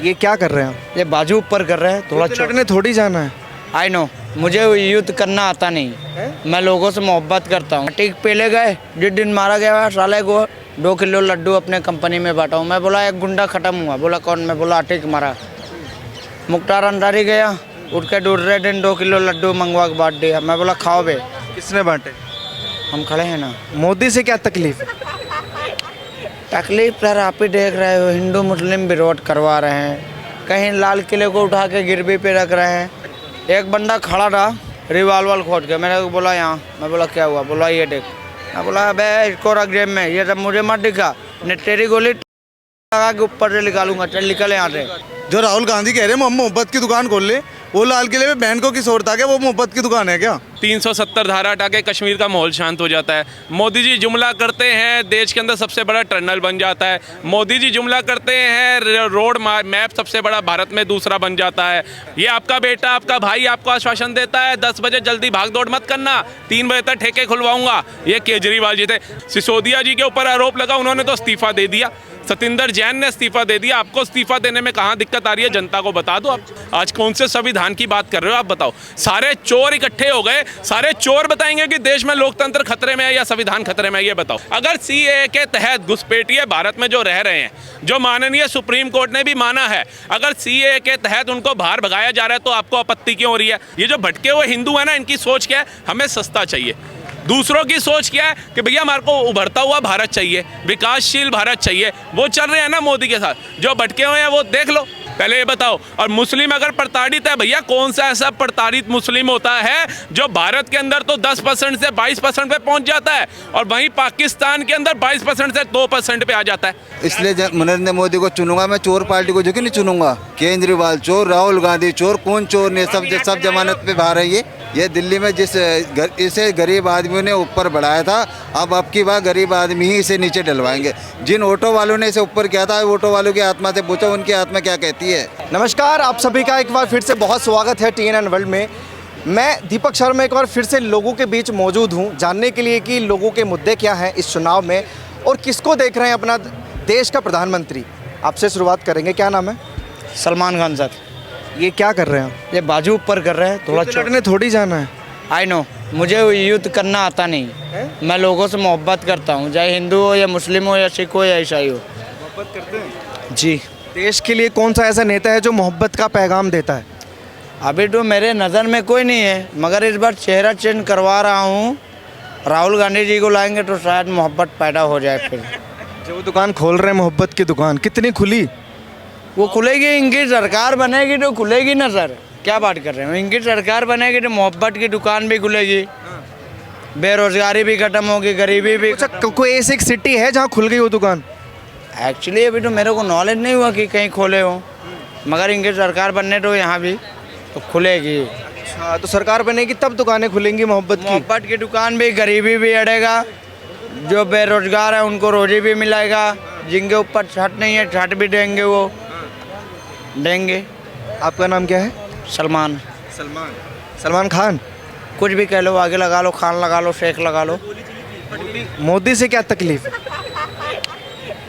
ये क्या कर रहे हैं आप? ये बाजू ऊपर कर रहे हैं थोड़ा युद्ध लड़ने थोड़ी जाना है। आई नो, मुझे युद्ध करना आता नहीं। मैं लोगों से मोहब्बत करता हूँ। टिक पहले गए, जिस दिन मारा गया साले को 2 किलो लड्डू अपने कंपनी में बांटा हूँ। मैं बोला एक गुंडा खत्म हुआ। बोला कौन? मैं बोला टिक मारा। मुख्तार अंसारी गया, उठ के दूसरे दिन 2 किलो लड्डू मंगवा के बांट दिया। मैं बोला खाओ बे। किसने बांटे? हम खड़े हैं ना। मोदी से क्या तकलीफ है? तकलीफ सर आप ही देख रहे हो, हिंदू मुस्लिम विरोध करवा रहे हैं। कहीं लाल किले को उठा के गिरवी पे रख रहे हैं। एक बंदा खड़ा था रिवाल्वर खोद के, मैंने बोला यहाँ। मैं बोला क्या हुआ? बोला ये देख। मैं बोला अबे इसको रख जेब में, ये सब मुझे मत दिखा, नहीं तेरी गोली लगा के ऊपर से निकालूंगा। चल निकल यहाँ से। जो राहुल गांधी कह रहे हैं हम मोहब्बत की दुकान खोल ले, वो लाल किले में बहन को किस और था क्या? वो मोहब्बत की दुकान है क्या? 370 धारा हटा के कश्मीर का माहौल शांत हो जाता है। मोदी जी जुमला करते हैं देश के अंदर सबसे बड़ा टनल बन जाता है। मोदी जी जुमला करते हैं रोड मैप सबसे बड़ा भारत में दूसरा बन जाता है। ये आपका बेटा आपका भाई आपको आश्वासन देता है 10 बजे जल्दी भाग दौड़ मत करना, 3 बजे तक ठेके खुलवाऊंगा। ये केजरीवाल जी थे। सिसोदिया जी के ऊपर आरोप लगा, उन्होंने तो इस्तीफा दे दिया। सतिंदर जैन ने इस्तीफा दे दिया। आपको इस्तीफा देने में कहाँ दिक्कत आ रही है? जनता को बता दो। आप आज कौन से संविधान की बात कर रहे हो? आप बताओ। सारे चोर इकट्ठे हो गए, सारे चोर बताएंगे कि देश में लोकतंत्र खतरे में है या संविधान खतरे में है। ये बताओ। अगर सीएए के तहत घुसपैठिए भारत में जो रह रहे हैं, जो माननीय सुप्रीम कोर्ट ने भी माना है, अगर सीएए के तहत उनको बाहर भगाया जा रहा है तो आपको आपत्ति क्यों हो रही है? ये जो भटके हुए हिंदू है ना, इनकी सोच क्या है? हमें सस्ता चाहिए। दूसरों की सोच क्या है कि भैया हमारे को उभरता हुआ भारत चाहिए, विकासशील भारत चाहिए। वो चल रहे हैं ना मोदी के साथ। जो भटके हुए हैं वो देख लो। पहले ये बताओ। और मुस्लिम अगर प्रताड़ित है, भैया कौन सा ऐसा प्रताड़ित मुस्लिम होता है जो भारत के अंदर तो 10% से 22% पे पहुंच जाता है और वहीं पाकिस्तान के अंदर 22% से 2% पे आ जाता है। इसलिए नरेंद्र मोदी को चुनूंगा मैं। चोर पार्टी को जो कि नहीं चुनूंगा। केजरीवाल चोर, राहुल गांधी चोर, कौन चोर नहीं? सब जमानत पे बाहर है। ये दिल्ली में इसे गरीब आदमियों ने ऊपर बढ़ाया था, अब की बार गरीब आदमी ही इसे नीचे डलवाएंगे। जिन ऑटो वालों ने इसे ऊपर किया था, ऑटो वालों की आत्मा से पूछो उनकी आत्मा क्या कहती है। नमस्कार, आप सभी का एक बार फिर से बहुत स्वागत है TNN वर्ल्ड में। मैं दीपक शर्मा एक बार फिर से लोगों के बीच मौजूद हूं जानने के लिए कि लोगों के मुद्दे क्या हैं इस चुनाव में और किसको देख रहे हैं अपना देश का प्रधानमंत्री। आपसे शुरुआत करेंगे, क्या नाम है? सलमान खान सर। ये क्या कर रहे हैं आप? ये बाजू ऊपर कर रहे हैं थोड़ा युद्ध लड़ने थोड़ी जाना है। आई नो, मुझे युद्ध करना आता नहीं। मैं लोगों से मोहब्बत करता हूँ, चाहे हिंदू हो या मुस्लिम हो या सिख हो या ईसाई हो। मोहब्बत करते हैं जी। देश के लिए कौन सा ऐसा नेता है जो मोहब्बत का पैगाम देता है? अभी तो मेरे नज़र में कोई नहीं है, मगर इस बार चेहरा चेंज करवा रहा हूँ। राहुल गांधी जी को लाएंगे तो शायद मोहब्बत पैदा हो जाए। फिर जो वो दुकान खोल रहे हैं मोहब्बत की दुकान, कितनी खुली? वो खुलेगी, इनकी सरकार बनेगी तो खुलेगी ना सर। क्या बात कर रहे हो? इनकी सरकार बनेगी तो मोहब्बत की दुकान भी खुलेगी, बेरोजगारी भी खत्म होगी, गरीबी भी। अच्छा, कोई ऐसी एक सिटी है जहाँ खुल गई वो दुकान? एक्चुअली अभी तो मेरे को नॉलेज नहीं हुआ कि कहीं खोले हो, मगर इनकी सरकार बनने तो यहाँ भी तो खुलेगी। अच्छा, तो सरकार बनेगी तब दुकानें खुलेंगी मोहब्बत की? मोहब्बत की दुकान भी, गरीबी भी हटेगा, जो बेरोजगार है उनको रोजी भी मिलेगा, जिनके ऊपर छत नहीं है छत भी देंगे, वो देंगे। आपका नाम क्या है? सलमान। सलमान खान? कुछ भी कह लो, आगे लगा लो, खान लगा लो, शेख लगा लो। मोदी से क्या तकलीफ है?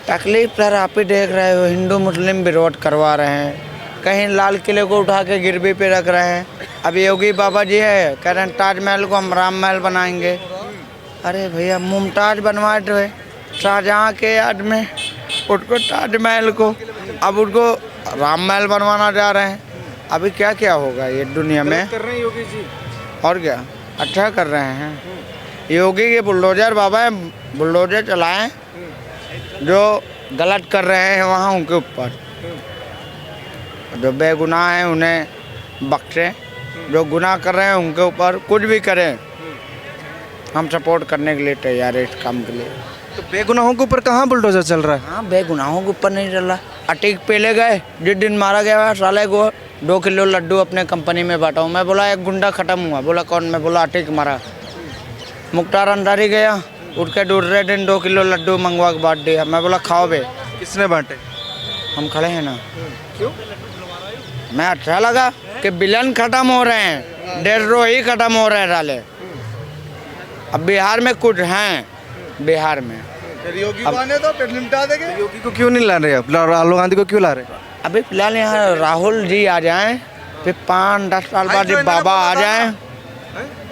तकलीफ सर आप ही देख रहे हो, हिंदू मुस्लिम विरोध करवा रहे हैं। कहीं लाल किले को उठा के गिरवी पे रख रहे हैं। अब योगी बाबा जी है, कह रहे हैं ताजमहल को हम राम महल बनाएंगे। अरे भैया मुमताज़ बनवाए तो है शाहजहाँ के याद में, उसको ताजमहल को, अब उनको राम महल बनवाना जा रहे हैं। अभी क्या क्या होगा ये दुनिया में? कर रहे हैं योगी जी। और क्या अच्छा कर रहे हैं योगी के। बुलडोजर बाबा है, बुलडोजर चलाएं। जो गलत कर रहे हैं वहाँ उनके ऊपर, जो बेगुनाह हैं उन्हें बख्शें, जो गुनाह कर रहे हैं उनके ऊपर कुछ भी करें, हम सपोर्ट करने के लिए तैयार है इस काम के लिए। तो बेगुनाहों के ऊपर कहाँ बुलडोजर चल रहा है? हाँ, बेगुनाहों के ऊपर नहीं चल रहा। अटिक पहले गए, जिस दिन मारा गया साले को 2 किलो लड्डू अपने कंपनी में बांटा हूँ। मैं बोला एक गुंडा खत्म हुआ। बोला कौन? मैं बोला अटिक मारा। मुख्तार अंसारी गया, उठ के दूसरे दिन 2 किलो लड्डू मंगवा के बांट दिया। मैं बोला खाओ बे। किसने बांटे? हम खड़े हैं ना। क्यों? मैं अच्छा लगा कि विलन खत्म हो रहे हैं, देशद्रोही खत्म हो रहे हैं साले। अब बिहार में कुछ हैं, बिहार में योगी को आने दो, फिर निपटा देंगे। योगी को क्यों नहीं ला रहे अब? राहुल गांधी को क्यों ला रहे? अभी फिलहाल यहाँ राहुल जी आ जाएं, फिर 5-10 साल बाद ये बाबा आ जाएं,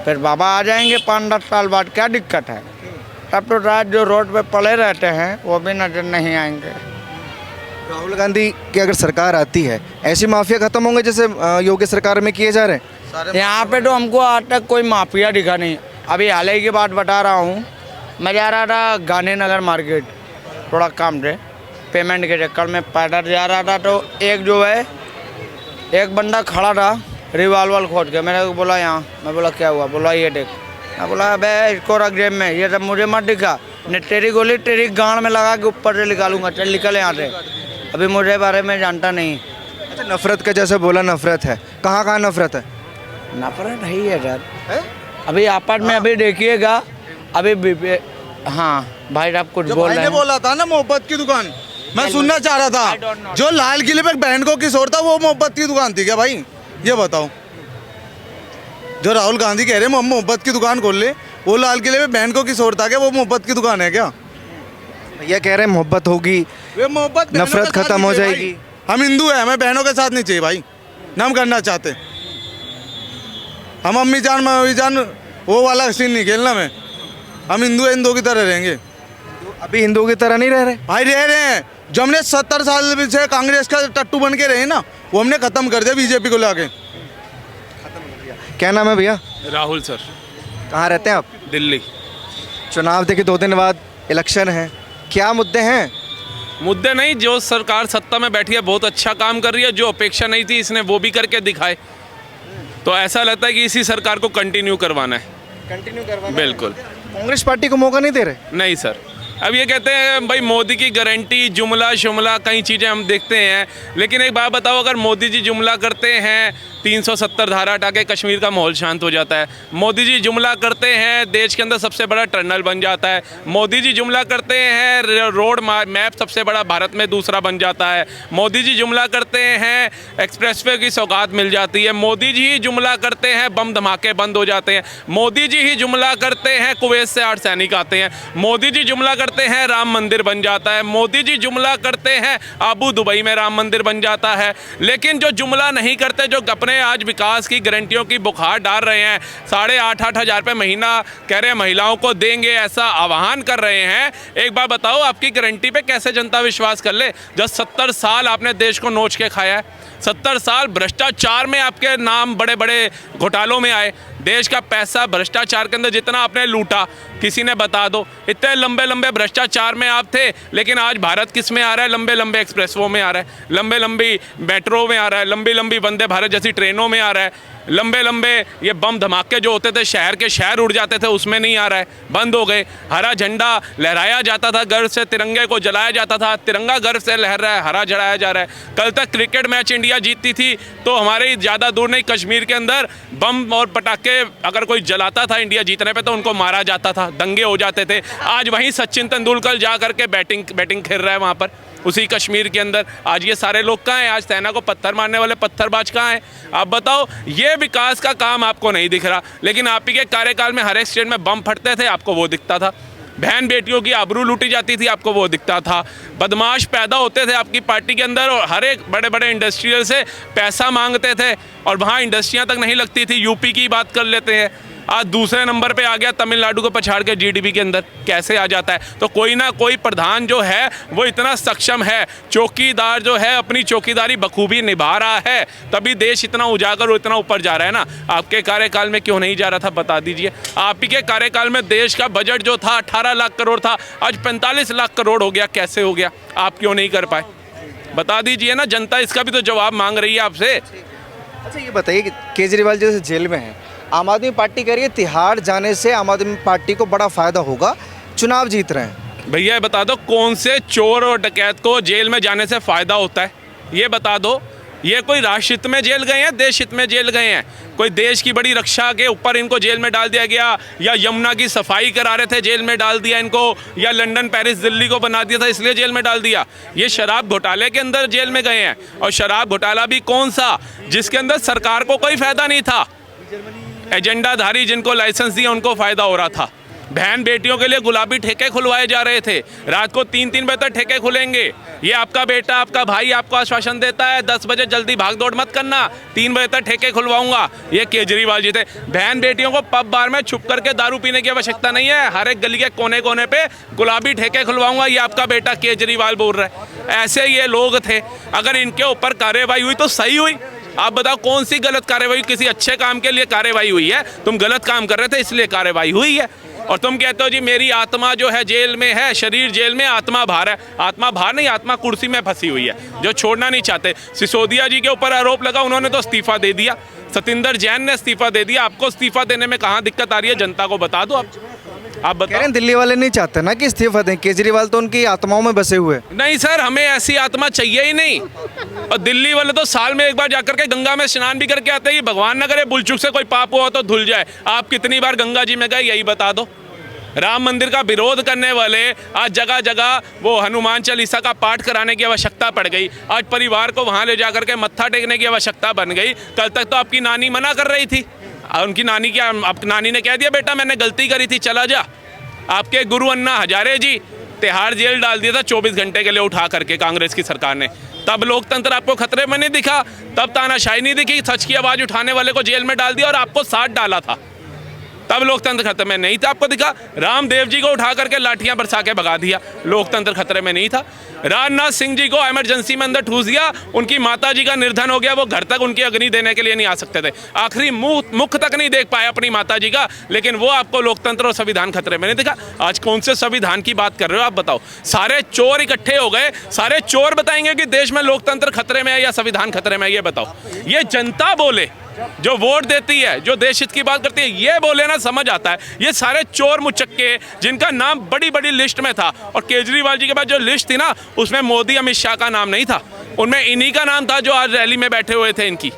फिर बाबा आ जाएंगे 5-10 साल बाद, क्या दिक्कत है? तब तो रात जो रोड पे पड़े रहते हैं वो भी नजर नहीं आएंगे। राहुल गांधी की अगर सरकार आती है, ऐसी माफिया खत्म होंगे जैसे योगी सरकार में किए जा रहे हैं? यहाँ पे तो हमको आज तक कोई माफिया दिखा नहीं। अभी हाल ही की बात बता रहा हूँ, मैं जा रहा था गांधीनगर मार्केट, थोड़ा काम थे, पेमेंट के चक्कर में पैदल जा रहा था, तो एक जो है एक बंदा खड़ा था रिवाल्वर खोद के, मैंने बोला यहाँ, मैं बोला क्या हुआ? बोला ये देख। मैं बोला अबे इसको रख जेब में, ये सब मुझे मत दिखा, ने तेरी गोली तेरी गांड में लगा के ऊपर से निकालूंगा, चल निकल यहाँ से। अभी मुझे बारे में जानता नहीं। अच्छा, नफरत का जैसे बोला, नफरत है, कहाँ कहाँ नफरत है? नफरत है ही है सर। अभी आपस में अभी देखिएगा, अभी हाँ भाई साहब कुछ जो बोल भाई रहे ने हैं। बोला था ना मोहब्बत की दुकान, मैं सुनना चाह रहा I don't था, know. जो लाल किले पे बहन को किशोर था वो मोहब्बत की दुकान थी क्या भाई? ये बताओ। जो राहुल गांधी कह रहे हैं हम मोहब्बत की दुकान खोल ले, वो लाल किले पे बहन को किशोर था क्या? वो मोहब्बत की दुकान है क्या? भैया कह रहे हैं मोहब्बत होगी, वे मोहब्बत बहनों नफरत के साथ खत्म नहीं हो चाहिए जाएगी। भाई। हम हिंदू हैं, हमें बहनों के साथ नहीं चाहिए भाई, ना हम करना चाहते। हम अम्मी जान वो वाला सीन नहीं खेलना में। हम हिंदू की तरह रहेंगे अभी हिंदुओं की तरह नहीं रह रहे। भाई, रह रहे हैं। जो हमने 70 साल से कांग्रेस का टट्टू बन के रहे ना, वो हमने खत्म कर दिया बीजेपी को लाके। क्या नाम है भैया? राहुल सर, कहाँ रहते हैं आप? दिल्ली। चुनाव देखिए 2 दिन बाद इलेक्शन है, क्या मुद्दे हैं? मुद्दे नहीं, जो सरकार सत्ता में बैठी है बहुत अच्छा काम कर रही है, जो अपेक्षा नहीं थी इसने वो भी करके दिखाए, तो ऐसा लगता है कि इसी सरकार को कंटिन्यू करवाना है। कंटिन्यू करवाना। बिल्कुल कांग्रेस पार्टी को मौका नहीं दे रहे। नहीं सर, अब ये कहते हैं भाई मोदी की गारंटी, जुमला शुमला कई चीज़ें हम देखते हैं, लेकिन एक बात बताओ, अगर मोदी जी जुमला करते हैं 370 धारा हटा के कश्मीर का माहौल शांत हो जाता है। मोदी जी जुमला करते हैं देश के अंदर सबसे बड़ा टनल बन जाता है। मोदी जी जुमला करते हैं रोड मैप सबसे बड़ा भारत में दूसरा बन जाता है। मोदी जी जुमला करते हैं एक्सप्रेसवे की सौगात मिल जाती है। मोदी जी ही जुमला करते हैं बम धमाके बंद हो जाते हैं। मोदी जी ही जुमला करते हैं कुवैत से 8 सैनिक आते हैं। मोदी जी जुमला करते हैं राम मंदिर बन जाता है। मोदी जी जुमला करते हैं आबू दुबई में राम मंदिर बन जाता है। लेकिन जो जुमला नहीं करते, जो अपने आज विकास की गारंटियों की बुखार डाल रहे हैं, 8,500 हज़ार रुपये महीना कह रहे हैं महिलाओं को देंगे, ऐसा आह्वान कर रहे हैं। एक बार बताओ, आपकी गारंटी पे कैसे जनता विश्वास कर ले, जब 70 साल आपने देश को नोच के खाया है। 70 साल भ्रष्टाचार में आपके नाम बड़े बड़े घोटालों में आए। देश का पैसा भ्रष्टाचार के अंदर जितना आपने लूटा, किसी ने बता दो। इतने लंबे लंबे भ्रष्टाचार में आप थे, लेकिन आज भारत किस में आ रहा है? लंबे लंबे एक्सप्रेसवो में आ रहा है, लंबे लंबी मेट्रो में आ रहा है, लंबी लंबी वंदे भारत जैसी ट्रेनों में आ रहा है। लंबे लंबे ये बम धमाके जो होते थे, शहर के शहर उड़ जाते थे, उसमें नहीं आ रहा है, बंद हो गए। हरा झंडा लहराया जाता था, गर्व से तिरंगे को जलाया जाता था, तिरंगा गर्व से लहर रहा है, हरा जलाया जा रहा है। कल तक क्रिकेट मैच इंडिया जीतती थी तो हमारे ज़्यादा दूर नहीं, कश्मीर के अंदर बम और पटाखे अगर कोई जलाता था इंडिया जीतने पे तो उनको मारा जाता था, दंगे हो जाते थे। आज वहीं सचिन तेंदुलकर जा करके बैटिंग खेल रहा है वहाँ पर, उसी कश्मीर के अंदर। आज ये सारे लोग कहाँ हैं? आज सेना को पत्थर मारने वाले पत्थरबाज कहाँ हैं? आप बताओ, ये विकास का काम आपको नहीं दिख रहा, लेकिन आप ही के कार्यकाल में हर एक स्टेट में बम फटते थे, आपको वो दिखता था। बहन बेटियों की आबरू लूटी जाती थी, आपको वो दिखता था। बदमाश पैदा होते थे आपकी पार्टी के अंदर और हर एक बड़े बड़े इंडस्ट्रियल से पैसा मांगते थे और वहाँ इंडस्ट्रियाँ तक नहीं लगती थी। यूपी की बात कर लेते हैं, आज दूसरे नंबर पे आ गया तमिलनाडु को पछाड़ के जीडीपी के अंदर, कैसे आ जाता है? तो कोई ना कोई प्रधान जो है वो इतना सक्षम है, चौकीदार जो है अपनी चौकीदारी बखूबी निभा रहा है, तभी देश इतना उजागर और इतना ऊपर जा रहा है ना। आपके कार्यकाल में क्यों नहीं जा रहा था, बता दीजिए। आप ही के कार्यकाल में देश का बजट जो था 18 लाख करोड़ था, आज 45 लाख करोड़ हो गया, कैसे हो गया? आप क्यों नहीं कर पाए? बता दीजिए ना, जनता इसका भी तो जवाब मांग रही है आपसे। अच्छा ये बताइए कि केजरीवाल जैसे जेल में है, आम आदमी पार्टी कह रही है तिहाड़ जाने से आम आदमी पार्टी को बड़ा फायदा होगा, चुनाव जीत रहे हैं। भैया ये बता दो, कौन से चोर और डकैत को जेल में जाने से फ़ायदा होता है? ये बता दो। ये कोई राष्ट्र हित में जेल गए हैं, देश हित में जेल गए हैं? कोई देश की बड़ी रक्षा के ऊपर इनको जेल में डाल दिया गया, या यमुना की सफाई करा रहे थे जेल में डाल दिया इनको, या लंदन पेरिस दिल्ली को बना दिया था इसलिए जेल में डाल दिया? ये शराब घोटाले के अंदर जेल में गए हैं, और शराब घोटाला भी कौन सा, जिसके अंदर सरकार को कोई फ़ायदा नहीं था, एजेंडाधारी जिनको लाइसेंस दिया उनको फ़ायदा हो रहा था। बहन बेटियों के लिए गुलाबी ठेके खुलवाए जा रहे थे, रात को 3-3 बजे तक ठेके खुलेंगे। ये आपका बेटा, आपका भाई आपको आश्वासन देता है 10 बजे जल्दी भाग दौड़ मत करना, 3 बजे तक ठेके खुलवाऊंगा। ये केजरीवाल जी थे। बहन बेटियों को पब बार में छुप करके दारू पीने की आवश्यकता नहीं है, हर एक गली के कोने कोने पे गुलाबी ठेके खुलवाऊंगा, ये आपका बेटा केजरीवाल बोल रहा है। ऐसे ये लोग थे। अगर इनके ऊपर कार्रवाई हुई तो सही हुई। आप बताओ कौन सी गलत कार्रवाई? किसी अच्छे काम के लिए कार्रवाई हुई है, तुम गलत काम कर रहे थे इसलिए कार्रवाई हुई है। और तुम कहते हो जी मेरी आत्मा जो है जेल में है, शरीर जेल में, आत्मा बाहर है। आत्मा बाहर नहीं, आत्मा कुर्सी में फंसी हुई है जो छोड़ना नहीं चाहते। सिसोदिया जी के ऊपर आरोप लगा, उन्होंने तो इस्तीफा दे दिया। सतिंदर जैन ने इस्तीफा दे दिया। आपको इस्तीफा देने में कहाँ दिक्कत आ रही है? जनता को बता दो। आप कह रहे बताओ। हैं दिल्ली वाले नहीं चाहते ना कि इस्तीफा दें, केजरीवाल तो उनकी आत्माओं में बसे हुए। नहीं सर, हमें ऐसी आत्मा चाहिए ही नहीं। और दिल्ली वाले तो साल में एक बार जाकर के गंगा में स्नान भी करके आते हैं। भगवान न करे बुलचुक से कोई पाप हुआ तो धुल जाए। आप कितनी बार गंगा जी में गए यही बता दो। राम मंदिर का विरोध करने वाले आज जगह जगह वो हनुमान चालीसा का पाठ कराने की आवश्यकता पड़ गई। आज परिवार को वहाँ ले जाकर के मत्था टेकने की आवश्यकता बन गई। कल तक तो आपकी नानी मना कर रही थी। उनकी नानी क्या, आपकी नानी ने कह दिया बेटा मैंने गलती करी थी चला जा। आपके गुरु अन्ना हजारे जी तिहाड़ जेल डाल दिया था 24 घंटे के लिए उठा करके कांग्रेस की सरकार ने। तब लोकतंत्र आपको खतरे में नहीं दिखा, तब तानाशाही नहीं दिखी। सच की आवाज़ उठाने वाले को जेल में डाल दिया और आपको साथ डाला था, तब लोकतंत्र खतरे में नहीं था। आपको दिखा रामदेव जी को उठा करके लाठियां बरसा के भगा दिया, लोकतंत्र खतरे में नहीं था। राजनाथ सिंह जी को इमरजेंसी में अंदर ठूस दिया, उनकी माता जी का निर्धन हो गया, वो घर तक उनकी अग्नि देने के लिए नहीं आ सकते थे। आखिरी मुख तक नहीं देख पाए अपनी माता जी का, लेकिन वो आपको लोकतंत्र और संविधान खतरे में नहीं दिखा। आज कौन से संविधान की बात कर रहे हो आप बताओ? सारे चोर इकट्ठे हो गए, सारे चोर बताएंगे कि देश में लोकतंत्र खतरे में है या संविधान खतरे में है। ये बताओ, ये जनता बोले जो वोट देती है, जो देश हित की बात करती है, ये बोले ना समझ आता है। ये सारे चोर मुचक्के जिनका नाम बड़ी बड़ी लिस्ट में था, और केजरीवाल जी के पास जो लिस्ट थी ना उसमें मोदी अमित शाह का नाम नहीं था, उनमें इन्हीं का नाम था जो आज रैली में बैठे हुए थे। इनकी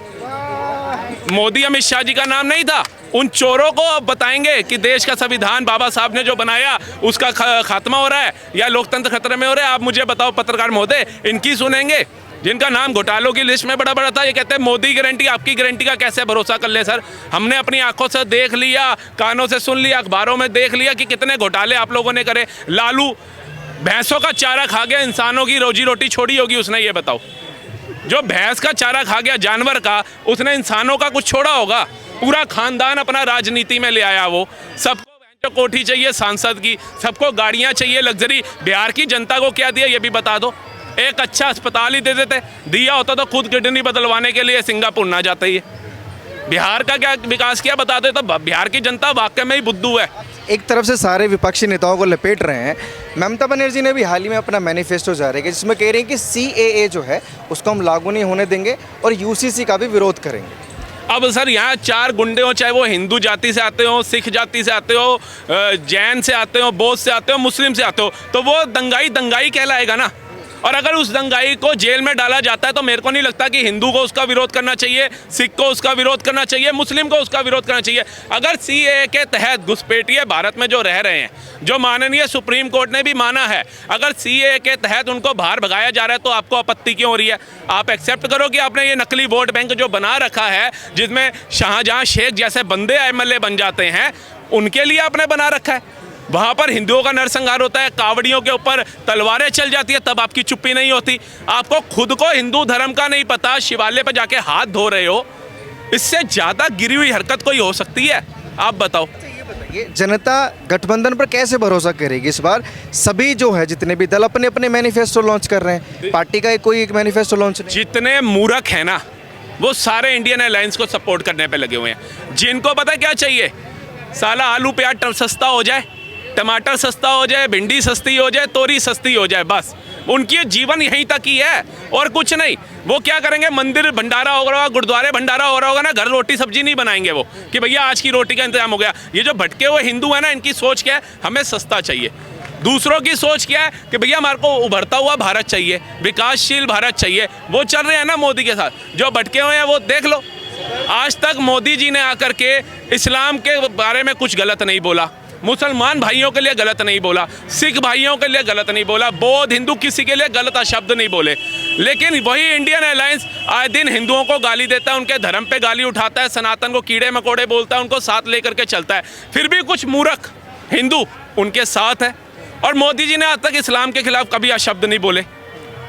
मोदी अमित शाह जी का नाम नहीं था। उन चोरों को अब बताएंगे कि देश का संविधान बाबा साहब ने जो बनाया उसका खात्मा हो रहा है या लोकतंत्र खतरे में हो रहा है। आप मुझे बताओ पत्रकार महोदय, इनकी सुनेंगे जिनका नाम घोटालों की लिस्ट में बड़ा बड़ा था। ये कहते हैं मोदी गारंटी, आपकी गारंटी का कैसे भरोसा कर ले सर? हमने अपनी आंखों से देख लिया, कानों से सुन लिया, अखबारों में देख लिया कि कितने घोटाले आप लोगों ने करे। लालू भैंसों का चारा खा गया, इंसानों की रोजी रोटी छोड़ी होगी उसने। ये बताओ, जो भैंस का चारा खा गया जानवर का, उसने इंसानों का कुछ छोड़ा होगा? पूरा खानदान अपना राजनीति में ले आया। वो सबको कोठी चाहिए सांसद की, सबको गाड़ियाँ चाहिए लग्जरी। बिहार की जनता को क्या दिया ये भी बता दो। एक अच्छा अस्पताल ही दे देते, दिया होता तो खुद किडनी बदलवाने के लिए सिंगापुर ना जाता। ही बिहार का क्या विकास किया बता दो। तो बिहार की जनता वाकई में ही बुद्धू है। एक तरफ से सारे विपक्षी नेताओं को लपेट रहे हैं। ममता बनर्जी ने भी हाल ही में अपना मैनिफेस्टो जारी किया जिसमें कह रही हैं कि CAA जो है उसको हम लागू नहीं होने देंगे और UCC का भी विरोध करेंगे। अब सर यहाँ 4 गुंडे हो, चाहे वो हिंदू जाति से आते हो, सिख जाति से आते हो, जैन से आते हो, बौद्ध से आते हो, मुस्लिम से आते हो, तो वो दंगाई कहलाएगा ना। और अगर उस दंगाई को जेल में डाला जाता है तो मेरे को नहीं लगता कि हिंदू को उसका विरोध करना चाहिए, सिख को उसका विरोध करना चाहिए, मुस्लिम को उसका विरोध करना चाहिए। अगर CAA के तहत घुसपैठिए भारत में जो रह रहे हैं, जो माननीय सुप्रीम कोर्ट ने भी माना है, अगर CAA के तहत उनको बाहर भगाया जा रहा है तो आपको आपत्ति क्यों हो रही है? आप एक्सेप्ट करो कि आपने ये नकली वोट बैंक जो बना रखा है, जिसमें शाहजहां शेख जैसे बंदे MLA बन जाते हैं, उनके लिए आपने बना रखा है। वहाँ पर हिंदुओं का नरसंहार होता है, कावड़ियों के ऊपर तलवारें चल जाती है, तब आपकी चुप्पी नहीं होती। आपको खुद को हिंदू धर्म का नहीं पता, शिवालय पर जाके हाथ धो रहे हो। इससे ज़्यादा गिरी हुई हरकत कोई हो सकती है? आप बताओ। ये जनता गठबंधन पर कैसे भरोसा करेगी इस बार? सभी जो है जितने भी दल अपने अपने मैनिफेस्टो लॉन्च कर रहे हैं, पार्टी का कोई एक मैनिफेस्टो लॉन्च नहीं। जितने मूर्ख हैं ना वो सारे इंडियन अलायंस को सपोर्ट करने पे लगे हुए हैं। जिनको पता क्या चाहिए, साला आलू प्याज सस्ता हो जाए, टमाटर सस्ता हो जाए, भिंडी सस्ती हो जाए, तोरी सस्ती हो जाए, बस उनकी जीवन यहीं तक ही है और कुछ नहीं। वो क्या करेंगे, मंदिर भंडारा हो रहा होगा, गुरुद्वारे भंडारा हो रहा होगा ना, घर रोटी सब्जी नहीं बनाएंगे वो कि भैया आज की रोटी का इंतजाम हो गया। ये जो भटके हुए हिंदू है ना, इनकी सोच क्या है, हमें सस्ता चाहिए। दूसरों की सोच क्या है कि भैया हमारे को उभरता हुआ भारत चाहिए, विकासशील भारत चाहिए। वो चल रहे हैं ना मोदी के साथ। जो भटके हुए हैं वो देख लो, आज तक मोदी जी ने आकर के इस्लाम के बारे में कुछ गलत नहीं बोला, मुसलमान भाइयों के लिए गलत नहीं बोला, सिख भाइयों के लिए गलत नहीं बोला, बौद्ध हिंदू किसी के लिए गलत शब्द नहीं बोले। लेकिन वही इंडियन अलायंस आए दिन हिंदुओं को गाली देता है, उनके धर्म पे गाली उठाता है, सनातन को कीड़े मकोड़े बोलता है, उनको साथ लेकर के चलता है। फिर भी कुछ मूर्ख हिंदू उनके साथ है। और मोदी जी ने आज तक इस्लाम के खिलाफ कभी अशब्द नहीं बोले,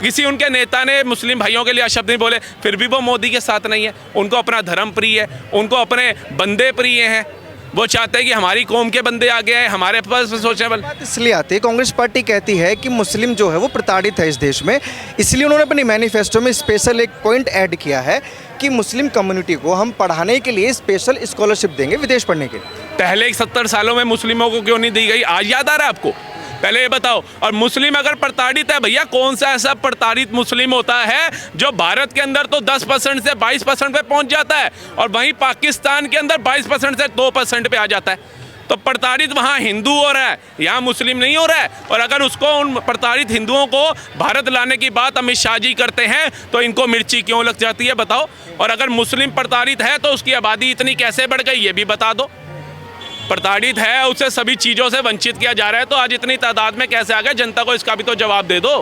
किसी उनके नेता ने मुस्लिम भाइयों के लिए अशब्द नहीं बोले, फिर भी वो मोदी के साथ नहीं है। उनको अपना धर्म प्रिय है, उनको अपने बंदे प्रिय हैं। वो चाहते हैं कि हमारी कौम के बंदे आगे आए, हमारे पास सोचने वाले। बात इसलिए आती है, कांग्रेस पार्टी कहती है कि मुस्लिम जो है वो प्रताड़ित है इस देश में, इसलिए उन्होंने अपनी मैनिफेस्टो में स्पेशल एक पॉइंट ऐड किया है कि मुस्लिम कम्युनिटी को हम पढ़ाने के लिए स्पेशल स्कॉलरशिप देंगे विदेश पढ़ने के लिए। पहले 70 सालों में मुस्लिमों को क्यों नहीं दी गई, आज याद आ रहा है आपको? पहले ये बताओ। और मुस्लिम अगर प्रताड़ित है, भैया कौन सा ऐसा प्रताड़ित मुस्लिम होता है जो भारत के अंदर तो 10% से 22% पे पहुंच जाता है और वहीं पाकिस्तान के अंदर 22% से 2% पे आ जाता है? तो प्रताड़ित वहाँ हिंदू हो रहा है, यहाँ मुस्लिम नहीं हो रहा है। और अगर उसको उन प्रताड़ित हिंदुओं को भारत लाने की बात अमित शाह जी करते हैं तो इनको मिर्ची क्यों लग जाती है, बताओ? और अगर मुस्लिम प्रताड़ित है तो उसकी आबादी इतनी कैसे बढ़ गई, ये भी बता दो। प्रताड़ित है, उसे सभी चीज़ों से वंचित किया जा रहा है, तो आज इतनी तादाद में कैसे आ गए? जनता को इसका भी तो जवाब दे दो।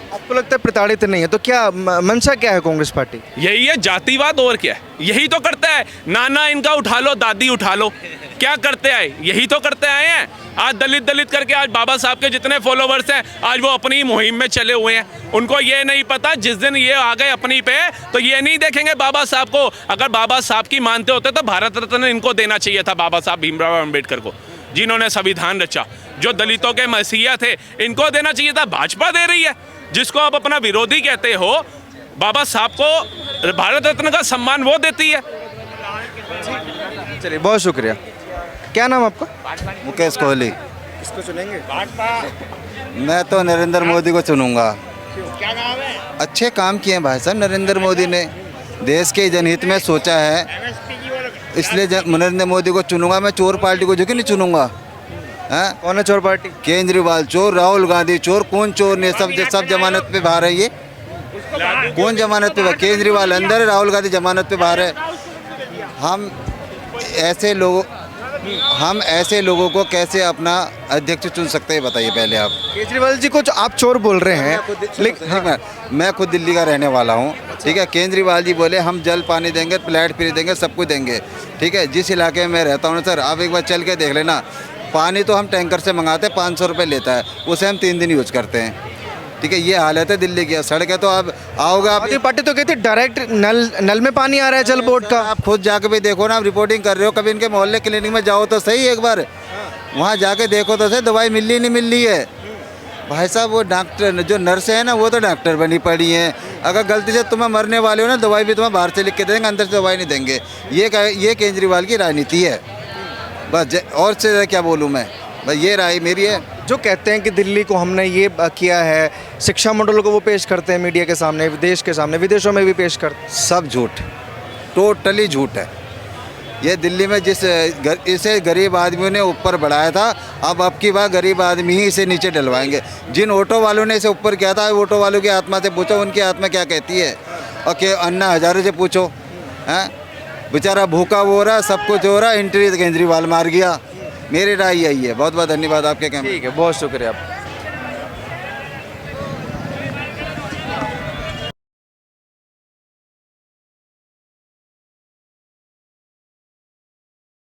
आपको लगता है प्रताड़ित नहीं है तो क्या मंशा क्या है कांग्रेस पार्टी? यही है जातिवाद, और क्या है? यही तो करता है। नाना इनका उठा लो, दादी उठा लो, क्या करते आए? यही तो करते आए हैं। आज दलित करके आज बाबा साहब के जितने फॉलोवर्स हैं आज वो अपनी मुहिम में चले हुए हैं। उनको ये नहीं पता जिस दिन ये आ गए अपनी पे तो ये नहीं देखेंगे बाबा साहब को। अगर बाबा साहब की मानते होते तो भारत रत्न इनको देना चाहिए था, बाबा साहब भीमराव अम्बेडकर को, जिन्होंने संविधान रचा, जो दलितों के मसीहा थे, इनको देना चाहिए था। भाजपा दे रही है, जिसको आप अपना विरोधी कहते हो। बाबा साहब को भारत रत्न का सम्मान वो देती है। चलिए, बहुत शुक्रिया। क्या नाम आपका? मुकेश कोहली। किसको चुनेंगे? मैं तो नरेंद्र मोदी को चुनूंगा। अच्छे काम किए हैं भाई साहब नरेंद्र मोदी ने, देश के जनहित में सोचा है, इसलिए नरेंद्र मोदी को चुनूंगा। मैं चोर पार्टी को जो कि नहीं चुनूंगा। हैं? कौन है चोर पार्टी? केजरीवाल चोर, राहुल गांधी चोर, कौन चोर नहीं, सब जमानत पे बाहर है। ये कौन जमानत पे? केजरीवाल अंदर है, राहुल गांधी जमानत पे बाहर है। हम ऐसे लोगों को कैसे अपना अध्यक्ष चुन सकते हैं, बताइए पहले आप। केजरीवाल जी को आप चोर बोल रहे हैं, लेकिन हाँ, मैं खुद दिल्ली का रहने वाला हूँ, ठीक है। केजरीवाल जी बोले हम जल पानी देंगे, फ्लैट फ्री देंगे, सब कुछ देंगे, ठीक है। जिस इलाके में मैं रहता हूँ ना सर, आप एक बार चल के देख लेना, पानी तो हम टैंकर से मंगाते हैं, 500 रुपये लेता है, उसे हम 3 दिन यूज करते हैं, ठीक है। ये हालत है दिल्ली की। सड़क है तो आप आओगे, आप पार्टी तो कहती है डायरेक्ट नल में पानी आ रहा है जल बोर्ड का। आप खुद जाके भी देखो ना, आप रिपोर्टिंग कर रहे हो, कभी इनके मोहल्ले क्लिनिक में जाओ तो सही, एक बार वहाँ जाके देखो तो सही, दवाई मिल रही नहीं मिल रही है भाई साहब। वो डॉक्टर जो नर्स है ना, वो तो डॉक्टर बनी पड़ी हैं। अगर गलती से तुम्हें मरने वाले हो ना, दवाई भी तुम्हें बाहर से लिख के देंगे, अंदर से दवाई नहीं देंगे। ये केजरीवाल की राजनीति है बस। और से क्या बोलूँ मैं, बस ये राय मेरी है। जो कहते हैं कि दिल्ली को हमने ये किया है, शिक्षा मॉडल को वो पेश करते हैं मीडिया के सामने, देश के सामने, विदेशों में भी पेश करते हैं। सब झूठ, टोटली झूठ है। ये दिल्ली में इसे गरीब आदमियों ने ऊपर बढ़ाया था, अब की बार गरीब आदमी ही इसे नीचे डलवाएंगे। जिन ऑटो वालों ने इसे ऊपर किया था, ऑटो वालों की आत्मा से पूछो, उनकी आत्मा क्या कहती है। और के अन्ना हजारे से पूछो, हैं? बेचारा भूखा वो हो रहा, सब कुछ हो रहा, एंट्री केजरीवाल मार गया। मेरी राय यही है। बहुत बहुत धन्यवाद आपके कैमरे। ठीक है, बहुत शुक्रिया।